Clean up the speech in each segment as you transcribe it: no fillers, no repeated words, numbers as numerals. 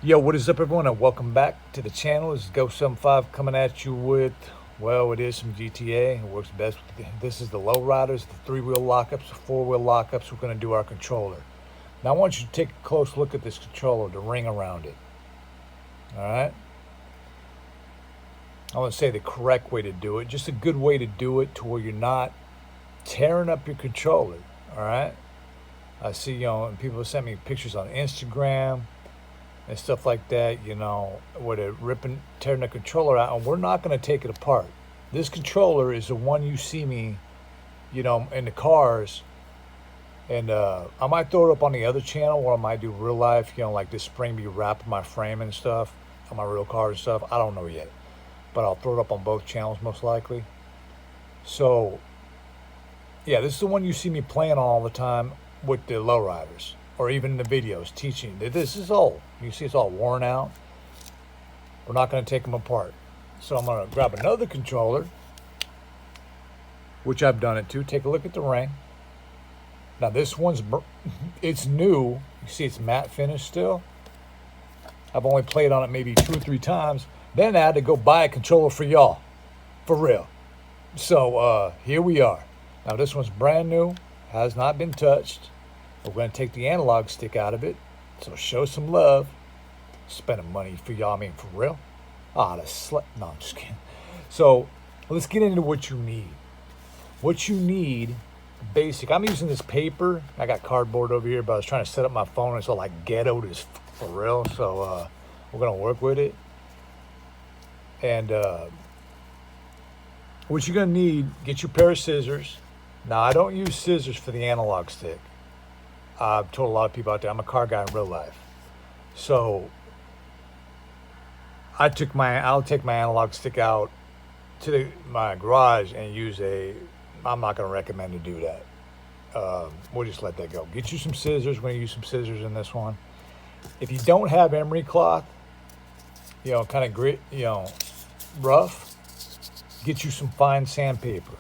Yo, what is up, everyone, and welcome back to the channel. This is Go75 coming at you with, well, it is some GTA. It works best with this is the Lowriders, the three-wheel lockups, the four-wheel lockups. We're going to do our controller. Now, I want you to take a close look at this controller, the ring around it. All right? I want to say the correct way to do it, just a good way to do it to where you're not tearing up your controller. All right? I see, and people send me pictures on Instagram and stuff like that, where they're tearing the controller out, and we're not going to take it apart. This controller is the one you see me, in the cars, and I might throw it up on the other channel, or I might do real life, like this spring be wrapping my frame and stuff on my real car and stuff. I don't know yet, but I'll throw it up on both channels most likely. So, yeah, this is the one you see me playing all the time with the Lowriders, or even in the videos teaching. This is old. You see it's all worn out. We're not going to take them apart. So I'm going to grab another controller, which I've done it to. Take a look at the ring. Now this one's, it's new. You see it's matte finish still. I've only played on it maybe 2 or 3 times. Then I had to go buy a controller for y'all. For real. So here we are. Now this one's brand new. Has not been touched. We're going to take the analog stick out of it. So show some love. Spending money for y'all, I mean, for real. No, I'm just kidding. So let's get into what you need. What you need, basic. I'm using this paper. I got cardboard over here, but I was trying to set up my phone. It's all like ghetto as for real. So we're going to work with it. And what you're going to need, get your pair of scissors. Now, I don't use scissors for the analog stick. I've told a lot of people out there, I'm a car guy in real life. So I'll take my analog stick out to my garage and use I'm not going to recommend to do that. We'll just let that go. Get you some scissors. We're going to use some scissors in this one. If you don't have emery cloth, kind of grit, rough, get you some fine sandpaper.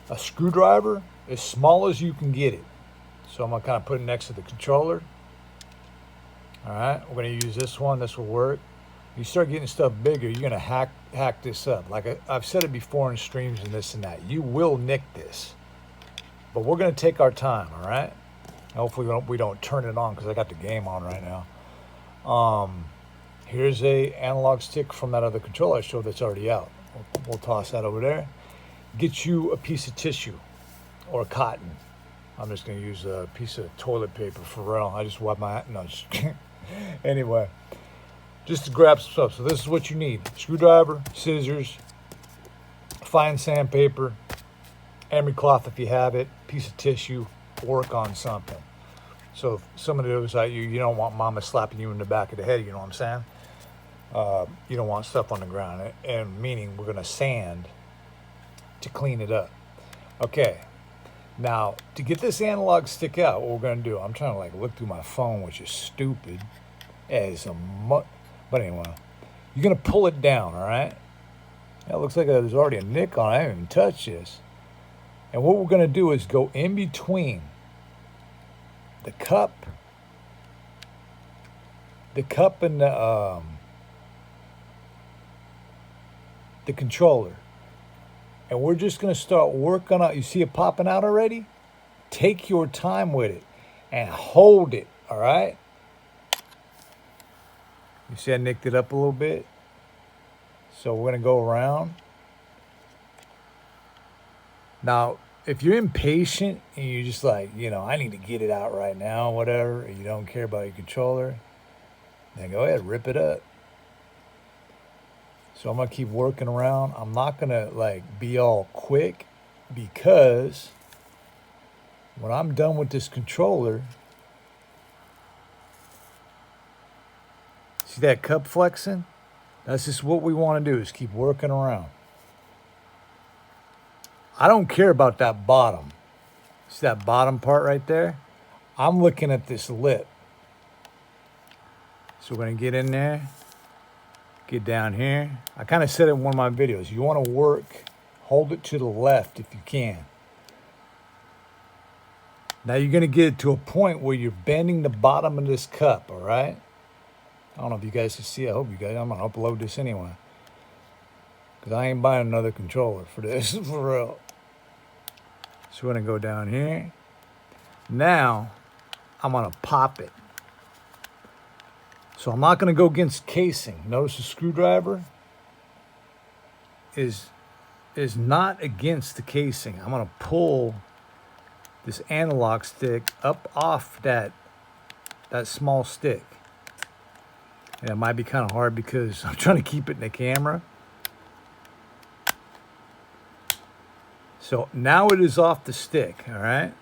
A screwdriver, as small as you can get it. So I'm going to kind of put it next to the controller. All right, we're going to use this one. This will work. You start getting stuff bigger, you're going to hack this up. Like I've said it before in streams and this and that. You will nick this. But we're going to take our time, all right? Hopefully we don't turn it on because I got the game on right now. Here's a analog stick from that other controller I showed that's already out. We'll toss that over there. Get you a piece of tissue or cotton. I'm just going to use a piece of toilet paper for real. I just wipe my... No, just... Anyway, just to grab some stuff. So this is what you need. Screwdriver, scissors, fine sandpaper, emery cloth if you have it, piece of tissue, work on something. So if some of those you don't want mama slapping you in the back of the head, you know what I'm saying? You don't want stuff on the ground. And meaning we're going to sand to clean it up. Okay. Now, to get this analog stick out, what we're going to do, I'm trying to look through my phone, which is stupid as a but anyway, you're going to pull it down, all right? It looks like there's already a nick on it. I haven't even touched this. And what we're going to do is go in between the cup and the controller. And we're just going to start working on, you see it popping out already? Take your time with it and hold it, all right? You see I nicked it up a little bit? So we're going to go around. Now, if you're impatient and you're just like, I need to get it out right now, whatever, and you don't care about your controller, then go ahead, rip it up. So I'm going to keep working around. I'm not going to be all quick because when I'm done with this controller, see that cup flexing? That's just what we want to do is keep working around. I don't care about that bottom. See that bottom part right there? I'm looking at this lip. So we're going to get in there. Get down here. I kind of said it in one of my videos. You want to work, hold it to the left if you can. Now you're going to get it to a point where you're bending the bottom of this cup, all right? I don't know if you guys can see. I hope you guys. I'm gonna upload this anyway, cause I ain't buying another controller for this for real. So we're gonna go down here. Now I'm gonna pop it. So I'm not gonna go against casing. Notice the screwdriver is not against the casing. I'm gonna pull this analog stick up off that small stick. And it might be kind of hard because I'm trying to keep it in the camera. So now it is off the stick, all right?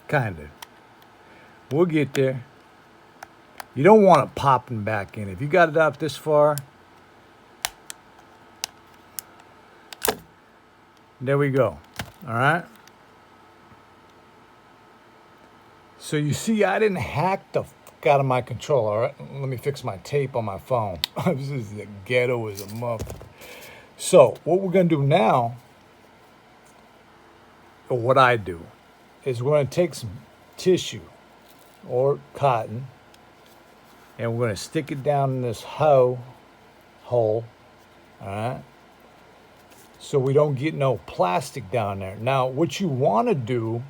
Kind of. We'll get there. You don't want it popping back in. If you got it out this far, there we go, all right? So you see, I didn't hack the fuck out of my controller. All right? Let me fix my tape on my phone. This is the ghetto as a muff. So what we're gonna do now, or what I do, is we're gonna take some tissue or cotton, and we're gonna stick it down in this hole, all right? So we don't get no plastic down there. Now, what you wanna do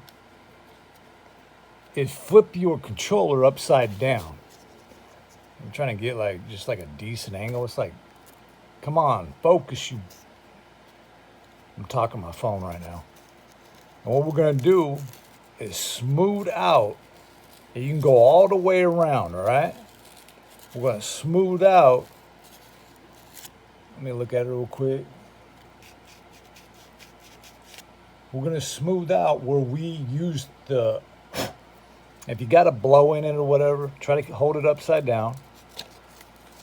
is flip your controller upside down. I'm trying to get just like a decent angle. It's like, come on, focus you. I'm talking on my phone right now. And what we're gonna do is smooth out, and you can go all the way around, all right? We're gonna smooth out. Let me look at it real quick. We're gonna smooth out where we used the, if you got a blow in it or whatever, try to hold it upside down.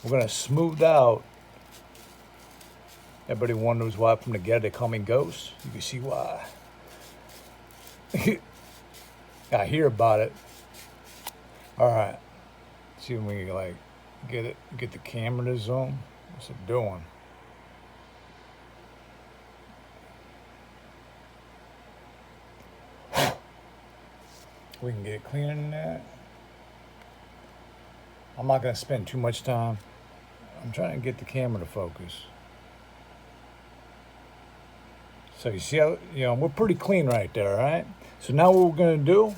We're gonna smooth out. Everybody wonders why from together they call me Ghost. You can see why. I hear about it. All right. See if we can get the camera to zoom. What's it doing? We can get it cleaner than that. I'm not gonna spend too much time. I'm trying to get the camera to focus. So you see how, we're pretty clean right there, all right? So now what we're gonna do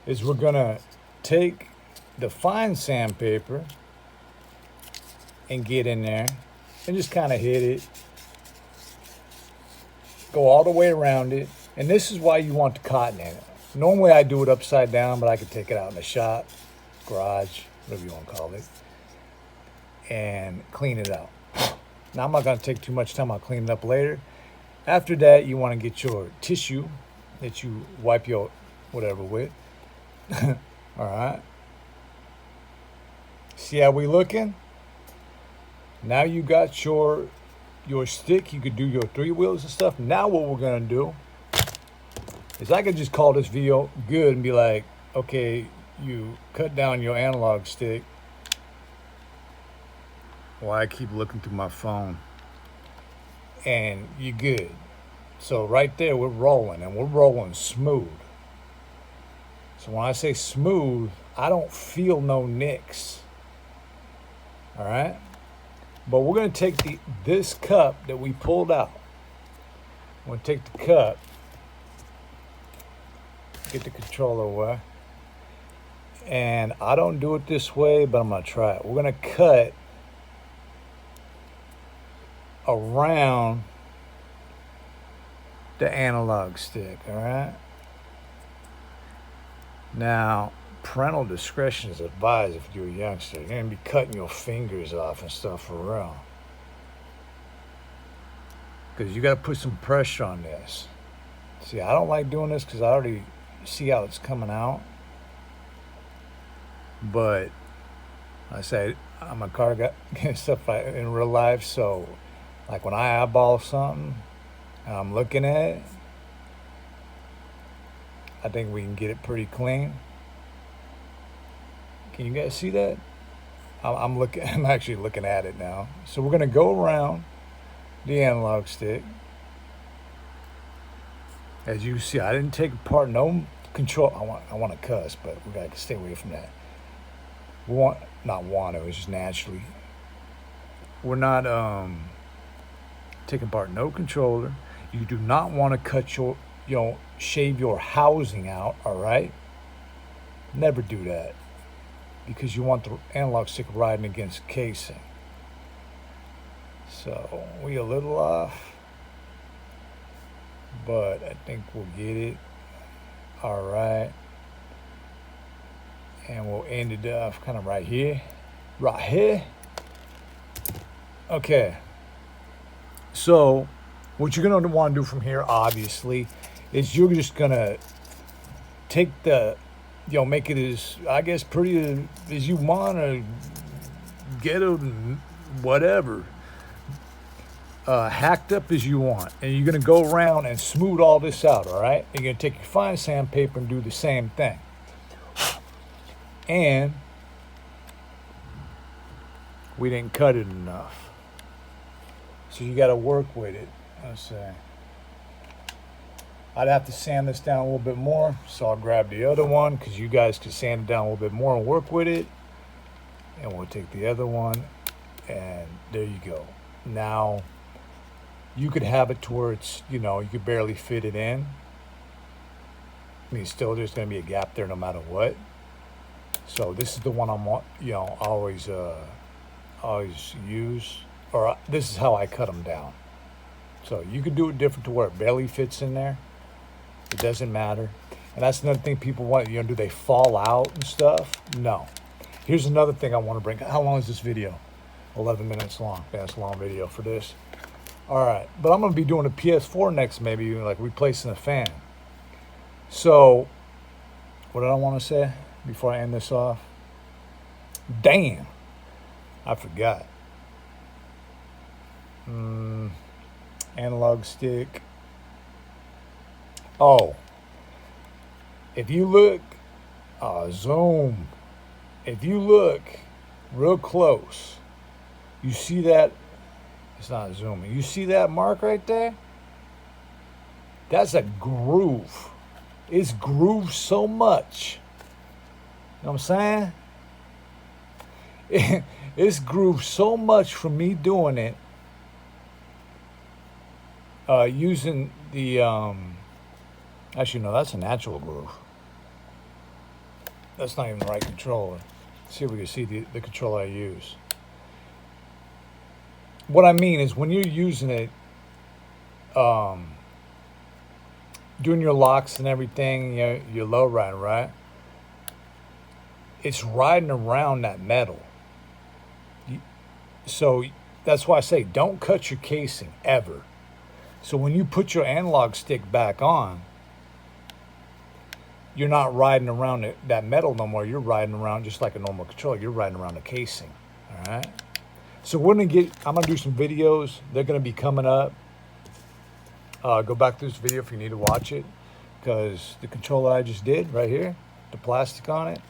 is we're gonna take the fine sandpaper and get in there and just kind of hit it. Go all the way around it. And this is why you want the cotton in it. Normally I do it upside down, but I could take it out in the shop, garage, whatever you want to call it, and clean it out. Now I'm not going to take too much time. I'll clean it up later. After that, you want to get your tissue that you wipe your whatever with. All right. See how we looking? Now you got your stick. You could do your 3 wheels and stuff. Now what we're going to do is I could just call this video good and be like, okay, you cut down your analog stick. Well, I keep looking through my phone. And you're good. So right there, we're rolling, and we're rolling smooth. So when I say smooth, I don't feel no nicks. All right? But we're going to take this cup that we pulled out. We're going to take the cup, get the controller away. And I don't do it this way, but I'm going to try it. We're going to cut around the analog stick, all right? Now, parental discretion is advised if you're a youngster. You're going to be cutting your fingers off and stuff for real. Because you got to put some pressure on this. See, I don't like doing this because I already see how it's coming out. But I say I'm a car guy and stuff in real life, so like when I eyeball something and I'm looking at it, I think we can get it pretty clean. Can you guys see that? I'm actually looking at it now. So we're gonna go around the analog stick. As you see, I didn't take apart no control. I want to cuss, but we gotta stay away from that. We want not want to. It's just naturally. We're not taking part in no controller. You do not want to cut your, shave your housing out. All right. Never do that, because you want the analog stick riding against casing. So we a little off, but I think we'll get it. All right. And we'll end it off kind of right here. Right here. Okay. So what you're going to want to do from here, obviously, is you're just going to take the, make it as, I guess, pretty as you want to get it, whatever. Hacked up as you want, and you're going to go around and smooth all this out. All right, you're going to take your fine sandpaper and do the same thing, and we didn't cut it enough, so you got to work with it. Let's say I'd have to sand this down a little bit more, so I'll grab the other one, because you guys can sand it down a little bit more and work with it, and we'll take the other one, and there you go. Now you could have it to where it's, you could barely fit it in. I mean, still there's going to be a gap there no matter what. So this is the one I'm, always use, or this is how I cut them down. So you could do it different to where it barely fits in there. It doesn't matter. And that's another thing people want, do they fall out and stuff? No. Here's another thing I want to bring. How long is this video? 11 minutes long. That's a long video for this. All right, but I'm going to be doing a PS4 next, maybe like replacing a fan. So what did I want to say before I end this off? Damn, I forgot. Analog stick. Oh, if you look, zoom. If you look real close, you see that. It's not zooming. You see that mark right there? That's a groove. It's grooved so much. You know what I'm saying? It's grooved so much from me doing it. Using the, actually no, that's a natural groove. That's not even the right controller. Let's see if we can see the controller I use. What I mean is when you're using it, doing your locks and everything, your Lowrider, right? It's riding around that metal. So that's why I say don't cut your casing ever. So when you put your analog stick back on, you're not riding around that metal no more. You're riding around just like a normal controller. You're riding around the casing, all right? So I'm going to do some videos. They're going to be coming up. Go back to this video if you need to watch it, because the controller I just did right here, the plastic on it,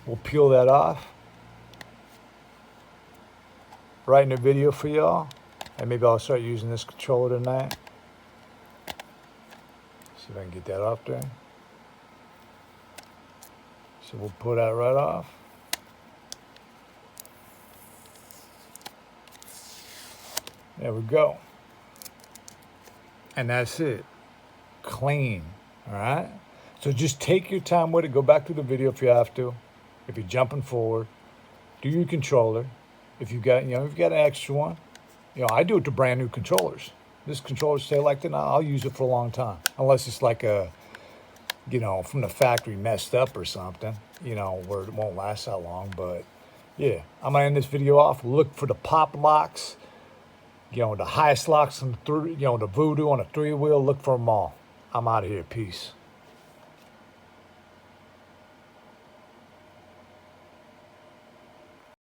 we'll peel that off. Right in the video for y'all. And maybe I'll start using this controller tonight. See if I can get that off there. So we'll pull that right off. There we go. And that's it. Clean. All right? So just take your time with it. Go back to the video if you have to. If you're jumping forward. Do your controller. If you got, if you've got an extra one. I do it to brand new controllers. This controller stay like that, I'll use it for a long time. Unless it's like a, from the factory messed up or something, where it won't last that long. But yeah, I'm gonna end this video off. Look for the pop locks. The highest locks on the the Voodoo on a 3-wheel, look for them all. I'm out of here. Peace.